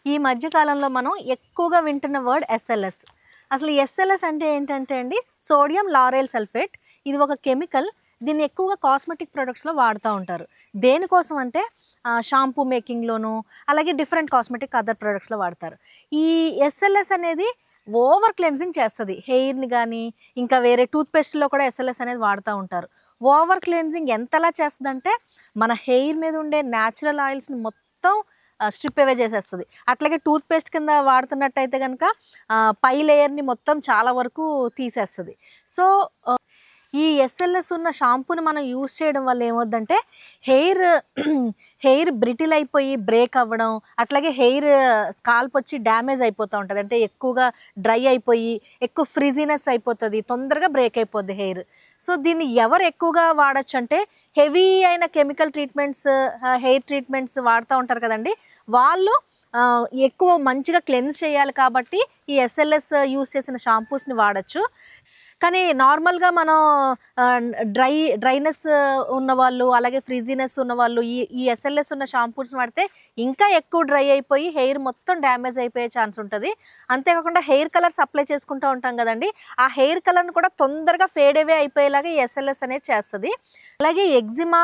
ఈ మధ్య కాలంలో మనం ఎక్కువగా వింటున్న వర్డ్ ఎస్ఎల్ఎస్. అసలు ఎస్ఎల్ఎస్ అంటే ఏంటంటే అండి, సోడియం లారెల్ సల్ఫేట్. ఇది ఒక కెమికల్. దీన్ని ఎక్కువగా కాస్మెటిక్ ప్రొడక్ట్స్‌లో వాడుతా ఉంటారు. దేనికోసం అంటే షాంపూ మేకింగ్‌లోను, అలాగే డిఫరెంట్ కాస్మెటిక్ అదర్ ప్రొడక్ట్స్‌లో వాడతారు. ఈ ఎస్ఎల్ఎస్ అనేది ఓవర్ క్లెన్జింగ్ చేస్తది. హెయిర్‌ని గానీ, ఇంకా వేరే టూత్ పేస్ట్‌లో కూడా ఎస్ఎల్ఎస్ అనేది వాడుతా ఉంటారు. ఓవర్ క్లెన్జింగ్ ఎంతలా చేస్తదంటే, మన హెయిర్ మీద ఉండే న్యాచురల్ ఆయిల్స్‌ని మొత్తం స్ట్రిప్ అవే చేసేస్తది. అట్లాగే టూత్ పేస్ట్ కింద వాడుతున్నట్టయితే గనక పై లేయర్‌ని మొత్తం చాలా వరకు తీసేస్తది. సో, ఈ ఎస్ఎల్ఎస్ ఉన్న షాంపూని మనం యూజ్ చేయడం వల్ల ఏమవుద్దంటే హెయిర్ హెయిర్ బ్రిటిల్ అయిపోయి బ్రేక్ అవ్వడం, అట్లాగే హెయిర్ స్కాల్ప్ వచ్చి డ్యామేజ్ అయిపోతా ఉంటది. అంటే ఎక్కువగా డ్రై అయిపోయి, ఎక్కువ ఫ్రిజీనెస్ అయిపోతది. తొందరగా బ్రేక్ అయిపోద్ది హెయిర్. సో, దీన్ని ఎవరు ఎక్కువగా వాడొచ్చంటే హెవీ అయిన కెమికల్ ట్రీట్మెంట్స్, హెయిర్ ట్రీట్మెంట్స్ వాడుతా ఉంటారు కదండీ! వాళ్ళు ఎక్కువ మంచిగా క్లెన్స్ చేయాలి కాబట్టి ఈ ఎస్ఎల్ఎస్ యూజ్ చేసిన షాంపూస్‌ని వాడొచ్చు. కానీ నార్మల్‌గా మనం డ్రైనెస్ ఉన్నవాళ్ళు, అలాగే ఫ్రిజీనెస్ ఉన్నవాళ్ళు ఈ ఎస్ఎల్ఎస్ ఉన్న షాంపూస్ వాడితే ఇంకా ఎక్కువ డ్రై అయిపోయి హెయిర్ మొత్తం డ్యామేజ్ అయిపోయే ఛాన్స్ ఉంటది. అంతేకాకుండా హెయిర్ కలర్స్ అప్లై చేసుకుంటూ ఉంటాం గదండీ! ఆ హెయిర్ కలర్‌ని కూడా తొందరగా ఫేడ్ అవే అయిపోయేలాగా ఈ ఎస్ఎల్ఎస్ అనేది చేస్తది. అలాగే ఎగ్జిమా,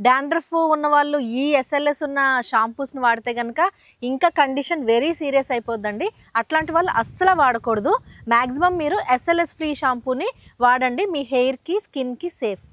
డాండ్రఫ్ ఉన్నవాళ్ళు ఈ ఎస్ఎల్ఎస్ ఉన్న షాంపూస్‌ని వాడితే గనక ఇంకా కండిషన్ వెరీ సీరియస్ అయిపోద్దండి. అట్లాంటి వాళ్ళు అస్సలు వాడకూడదు. మాక్సిమం మీరు ఎస్ఎల్ఎస్ ఫ్రీ షాంపూని వాడండి. మీ హెయిర్‌కి, స్కిన్‌కి సేఫ్.